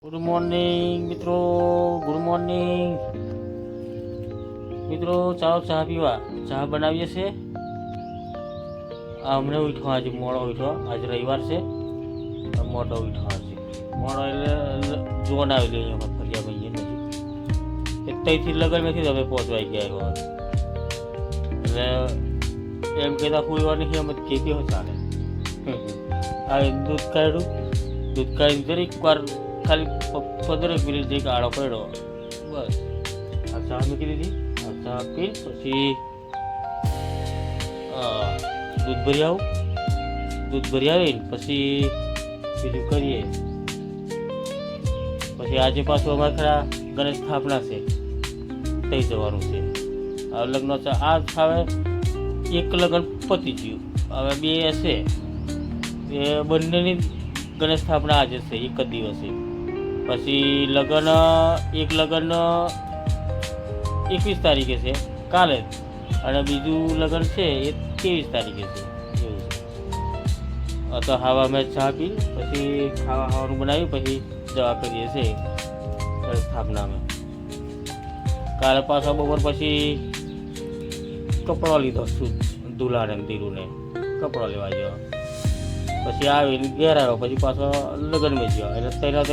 Good morning મિત્રો, good morning મિત્રો. ચાલો ચા પીવા. ચા બનાવીએ છે. હમણાં ઉઠો, આજે મોડો ઉઠો. આજે રવિવાર છે, મોડો ઉઠો. આજે મોડો એટલે જોન આવી લઈએ અમે ફર્યા ભાઈએ નથી ત્યાંથી લગનમાંથી તમે પહોંચવાઈ ગયા એટલે એમ કહેતા કોઈ નહીં અમે કહેતી હોય ચાલે. આ દૂધ કાઢી દરેક વાર ખાલી 15 મિનિટ જે આડો પડ્યો બસ. આ ચા મૂકી દીધી. આ ચા પી પછી દૂધ ભરી આવીને પછી બીજું કરીએ. પછી આજે પાછું અમારે ખરા ગણેશ સ્થાપના છે, થઈ જવાનું છે. આ લગ્ન આ હવે એક લગ્ન પતી ગયું, હવે બે હશે. એ બંનેની ગણેશ સ્થાપના આજે છે, એક જ દિવસે. પછી લગ્ન 21 તારીખે છે કાલે, અને બીજું લગ્ન છે એ 23 તારીખે છે. એવું છે. તો હવે અમે ચા પી પછી ખાવાનું બનાવ્યું, પછી જવા કરીએ છીએ સ્થાપનામાં. કાલે પાછા બપોર પછી કપડો લીધો, દુલ્હાને ધીરુને કપડો લેવા ગયો. પછી આવીને ઘેર આવ્યો, પછી પાછો લગ્નમાં ગયો. એટલે તેના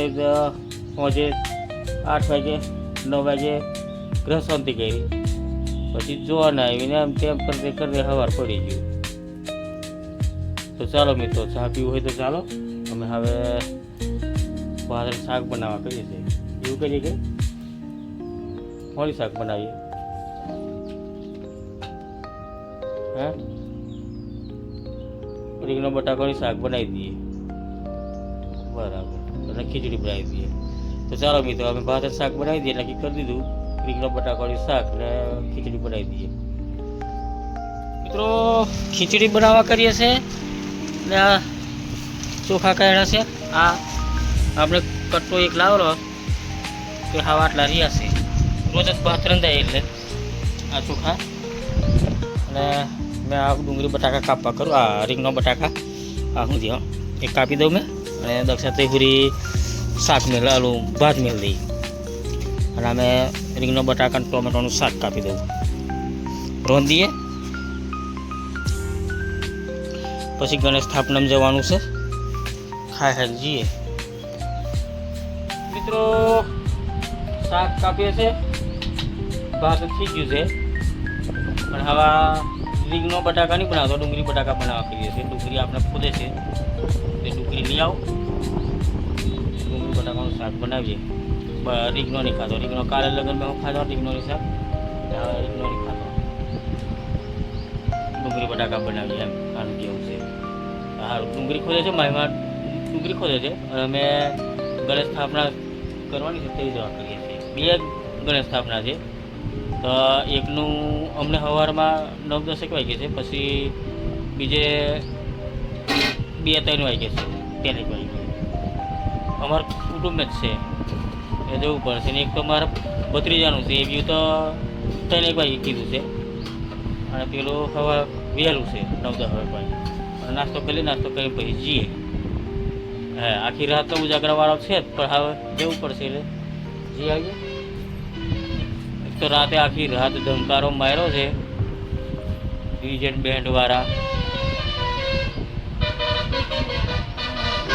સાંજે 8 વાગે 9 વાગે ગ્રહ શાંતિ કરી. પછી જોવાને આવીને એમ તેમ કરતે સવાર પડી ગયું. તો ચાલો મિત્રો, ચા પીવું હોય તો ચાલો. અમે હવે ભાદર શાક બનાવવા કરીએ છીએ. એવું કરીએ કે હોળી શાક બનાવીએ. હા, રીંગણો બટાકાનું શાક બનાવી દઈએ. બરાબર. અને ખીચડી બનાવી દઈએ. તો ચાલો મિત્રો, અમે ભાત શાક બનાવી દઈએ. નક્કી કરી દીધું, રીંગણો બટાકાનું શાક ને ખીચડી બનાવી દઈએ. મિત્રો ખીચડી બનાવવા કરીએ છીએ ને આ ચોખા કાઢ્યા છે. આ આપણે કટ્ટો એક લાવેલો કે હા આટલા રહ્યા છે. રોજ જ ભાત રંધાય એટલે આ ચોખા. અને મેં આ ડુંગળી બટાકા કાપવા કરું. આ રીંગણો બટાકા આ શું થયો એક કાપી દઉં મેં. અને દક્ષા પૂરી શાક મેળ આલું ભાત મેળ દઈ. અને અમે રીંગણો બટાકા અને ટોમેટોનું શાક કાપી દઉં, રોંધ દઈએ. પછી ગણેશ સ્થાપનામાં જવાનું છે, ખાઈ જઈએ. મિત્રો શાક કાપીએ છે, ભાત થઈ ગયું છે. પણ હવે રીંગણો બટાકા નહીં બનાવતો, ડુંગળી બટાકા બનાવવા કરીએ છીએ. ડુંગળી આપણે ખોદે છે તે ડુંગળી લઈ આવો, ડુંગળી બટાકાનું શાક બનાવીએ. રીંગણો નહીં ખાતો. રીંગણો કાલે લગ્નમાં હું ખાતો રીંગણોની શાક, હવે રીંગણો નહીં ખાતો. ડુંગળી બટાકા બનાવીએ એમ આનું કેવું છે. સારું, ડુંગળી ખોદે છે, મારીમાં ડુંગળી ખોદે છે. અને અમે ગણેશ સ્થાપના કરવાની છે તે જવા કરીએ છીએ. બે ગણેશ સ્થાપના છે. તો એકનું અમને સવારમાં 9-10 વાગે છે, પછી બીજે 2-3 વાગે છે, 3 વાગે. અમારું કુટુંબ જ છે, એ જવું પડશે. ને એક તો મારા ભત્રીજાનું છે, એ બી તો 3 વાગે કીધું છે. અને પેલું સવાર વહેલું છે 9-10 વાગે. અને નાસ્તો કરી પછી જઈએ. હા, આખી રાત તો ઉજાગરાવાળો છે જ, પણ હવે જવું પડશે એટલે જઈ આવીએ. તો રાતે આખી રાત ધમકારો માર્યો છે ડીજે બેન્ડ વાળા.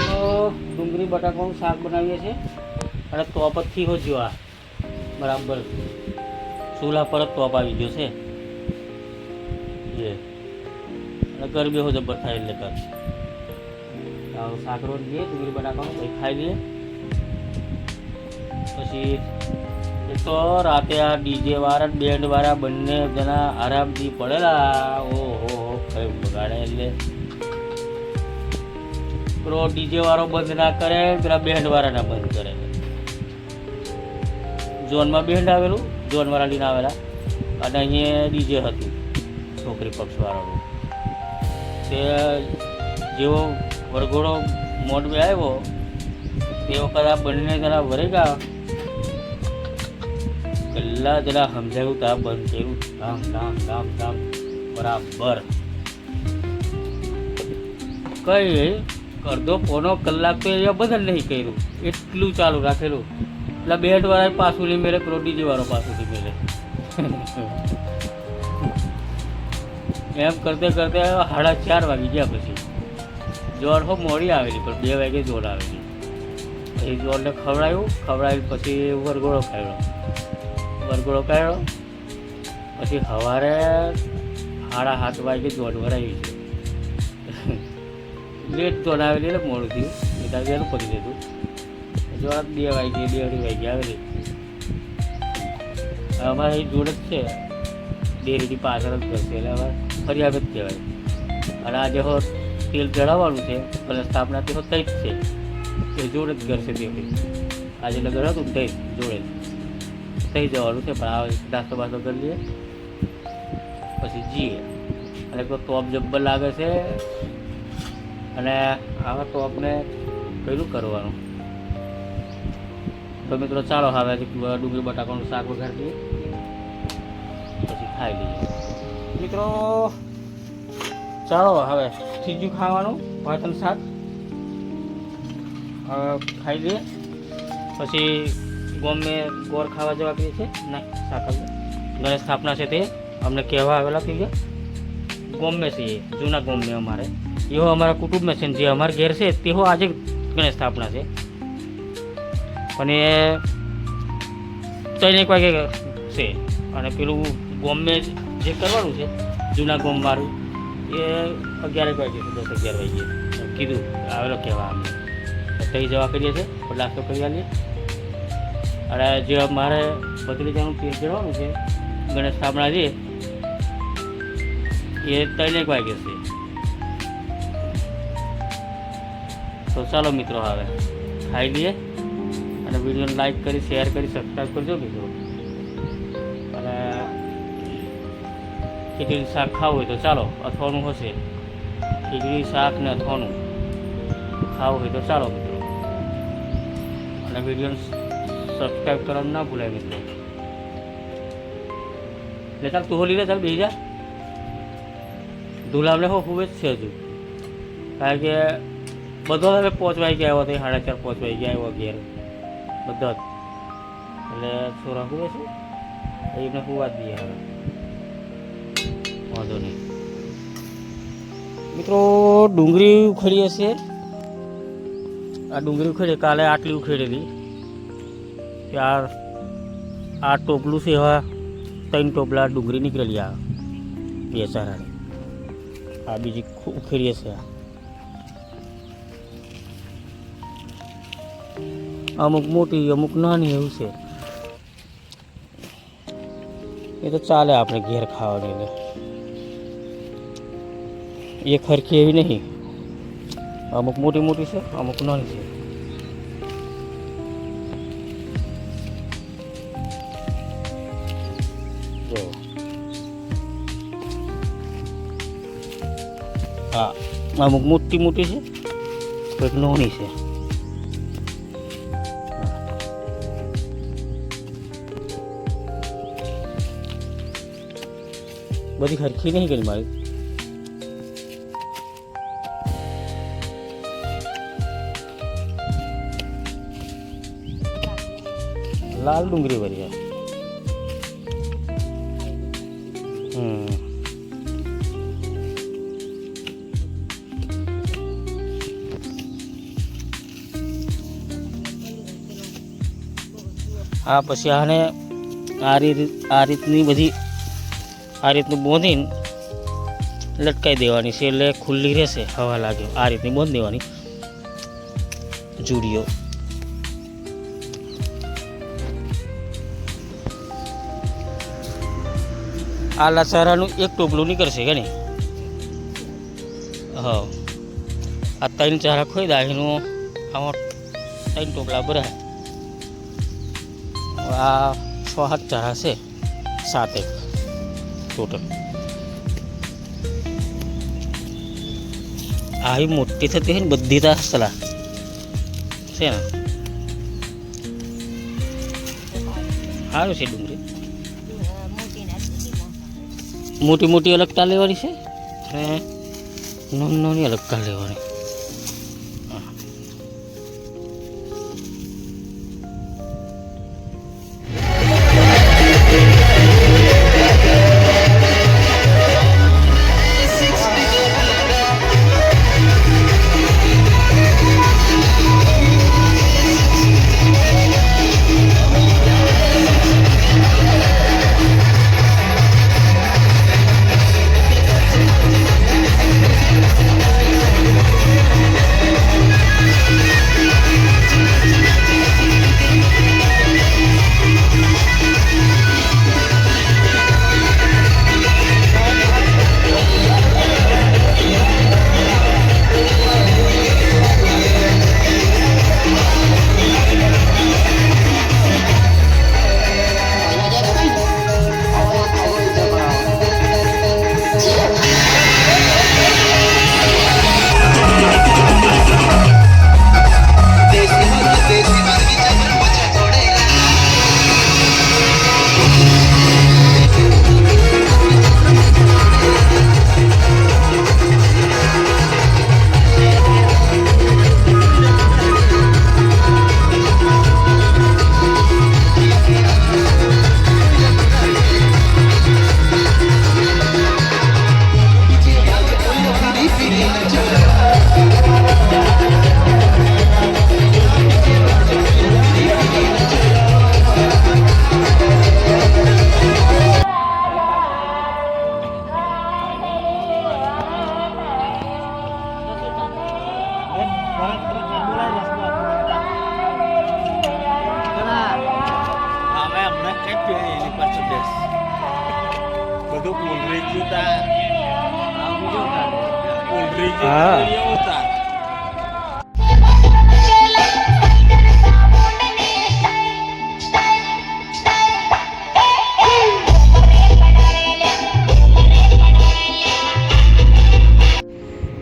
તો ડુંગળી બટાકાનું શાક બનાવીએ છીએ. અને તોપથી હો જો આ બરાબર ચૂલા પર જ તોપ આવી ગયો છે. અને ગરમી હો જબર થાય એટલે કર શાક રોજ લઈએ, ડુંગળી બટાકાનું પછી ખાઈ લઈએ. પછી તો રાતે આ ડીજે વાળા બેન્ડ વાળા બંને જણા આરામથી પડેલા. ઓહો કયું બગાડે. એટલે પેલો ડીજે વાળો બંધ ના કરે, પેલા બેન્ડ વાળા ના બંધ કરે. ઝોનમાં બેન્ડ આવેલું, ઝોન વાળા લઈને આવેલા. અને અહીંયા ડીજે હતું છોકરી પક્ષ વાળાનું. તે જેવો વરઘોડો મોડવે આવ્યો તે વખત આ બંને જણા વરે ગયા. પહેલા જરા સમજાયું તો આ બંધ કર્યું ધામ બરાબર. કઈ અડધો પોણો કલાક તો એ બદલ નહીં કર્યું, એટલું ચાલુ રાખેલું. એટલે બેટવાળા પાછું નહીં મેળે, પ્રોડીજી વાળો પાછું નહીં મેળે. એમ કરતે કરતે 4:30 વાગી ગયા. પછી જોડ હો મોડી આવેલી, પણ 2 વાગે જોડ આવેલી. પછી જોડને ખવડાવી પછી વરઘોડો કાઢ્યો. પછી સવારે 7:30 વાગે જોડ ભરાવી છે. લેટ જોડ આવેલી એટલે મોડું થયું, એટલે વહેલું પડી દીધું. જોડ 2 વાગે 2:30 વાગે આવેલી. અમારે અહીં જોડ જ છે, ડેરીની પાછળ જ કરશે, એટલે હવે ફરિયાદ જ કહેવાય. અને આજે હો તેલ ચડાવવાનું છે, એટલે સ્થાપના તે થઈ જ છે, એ જોડે જ કરશે. તે આજે લગન હતું થઈ જોડે થઈ જવાનું છે, પણ આ નાસ્તો બાસ્તો કરી લઈએ પછી જઈએ. અને કોઈ ટોપ જબ્બર લાગે છે, અને આવા ટોપને પેલું કરવાનું. તો મિત્રો ચાલો હવે ડુંગળી બટાકાનું શાક વઘાર દઈએ, પછી ખાઈ લઈએ. મિત્રો ચાલો હવે ત્રીજું ખાવાનું ભાતનું શાક ખાઈ લઈએ. પછી ગોમે ગોળ ખાવા જવા કહીએ છીએ. ના શાક ગણેશ સ્થાપના છે, તે અમને કહેવા આવેલા થઈ ગયા. ગોમે છે એ જૂના ગોમે અમારે, એવો અમારા કુટુંબમાં છે. જે અમારા ઘેર છે તેઓ આજે ગણેશ સ્થાપના છે, પણ એ 3 વાગે છે. અને પેલું ગોમે જે કરવાનું છે જૂના ગોમવાળું એ 11 વાગે છે, 10-11 વાગે કીધું આવેલો કહેવા. અમે થઈ જવા કરીએ છીએ, નાસ્તો કરી આવીએ. અને જે મારે ભત્રીજાનું તેલ ચડવાનું છે ગણેશ સ્થાપના છે, એ 3 વાગે છે. તો ચાલો મિત્રો હવે ખાઈ લઈએ. અને વિડીયોને લાઈક કરી, શેર કરી, સબસ્ક્રાઈબ કરજો મિત્રો. અને ખીચડી શાક ખાવું હોય તો ચાલો, અથવાનું હશે, ખીચડી શાક ને અથવાનું ખાવું હોય તો ચાલો મિત્રો. અને વિડીયોને સબસ્ક્રાઈબ કરવાનું ના ભૂલાય મિત્રો. એટલે ચાલ તું હોલી રે, ચાલ બેસી જા. ધુલાવને હો ખૂબ જ છે હજુ, કારણ કે બધો હવે 5 વાગે આવ્યો હતો, 4:30 5 વાગે આવ્યો ઘેર બધા જ. એટલે છોરા ખૂબ છે, એમને ખૂબ જ દઈએ હવે, વાંધો નહીં. મિત્રો ડુંગળી ઉખેડીએ છીએ. આ ડુંગળી ઉખેડી કાલે આટલી ઉખેડેલી, ત્યાર આ ટોપલું છે, એવા 3 ટોપલા ડુંગળી નીકળેલી. આ 2 ચારાની આ બીજી ઉખેડીએ છે. અમુક મોટી અમુક નાની એવું છે, એ તો ચાલે આપણે ઘેર ખાવાની. એટલે એ ખરખી એવી નહીં, અમુક મોટી મોટી છે, અમુક નાની છે. જો હા, અમુક મોટી મોટી છે, કોઈક નાની છે. બધી ખરખી નહીં કરી મારી. લાલ ડુંગળી ભરી. હા, પછી આને આ રીતની બધી આ રીતનું બોંધીને લટકાઈ દેવાની છે, એટલે ખુલ્લી રહેશે, હવા લાગે. આ રીતની બોંધ દેવાની જુડીઓ. આ લસારાનું 1 ટોપલું નીકળશે કે નહીં? હા, આ 3 ચારા ખોઈ દાહીનું આમાં 3 ટોપલા ભરાય. આ 6-7 ચારા છે, 7 ટોટલ. આવી મોટી થતી હોય ને બધી તાસલા છે ને, સારું છે. ડુંગળી મોટી મોટી અલગતા લેવાની છે, અને નાની નાની અલગતા લેવાની. હા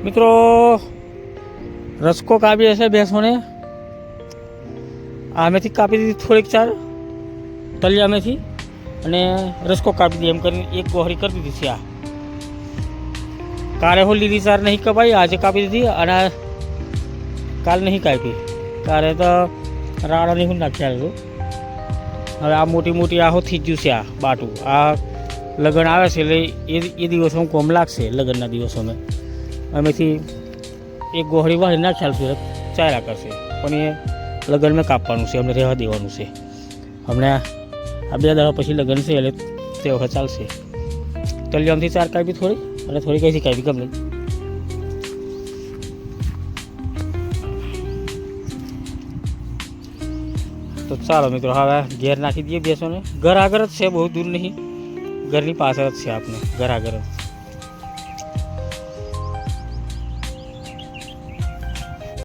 મિત્રો રસકો કાપી હશે ભેંસોને આમેથી કાપી દીધી થોડીક ચાર તલિયામેથી અને રસકો કાપી દીધી એમ કરીને એક ગોહરી કરી દીધી છે. આ કાલે હું લીલી ચાર નહીં કપાઈ, આજે કાપી દીધી અને કાલ નહીં કાપી. કાલે તો રાડા નહીં નાખ્યા હતું. હવે આ મોટી મોટી આહો થઈ ગયું છે. આ બાટું આ લગ્ન આવે છે એટલે એ દિવસોમાં કોમ લાગશે. લગ્નના દિવસોમાં અમેથી એક ગોહળી વાળી ના ખ્યાલ સુરત ચાર્યા કરશે, પણ એ લગ્નમાં કાપવાનું છે, અમને રહેવા દેવાનું છે. હમણાં આ 2 દાડા પછી લગ્ન છે એટલે તે વખત ચાલશે. તલિયામથી ચાર કાપી થોડી અને થોડી કઈથી કાપી ગમે. તો ચાલો મિત્રો હવે ઘેર નાખી દઈએ ભેંસોને. ઘર આગળ જ છે, બહુ દૂર નહીં, ઘરની પાછળ જ છે. આપણે ઘર આગળ જ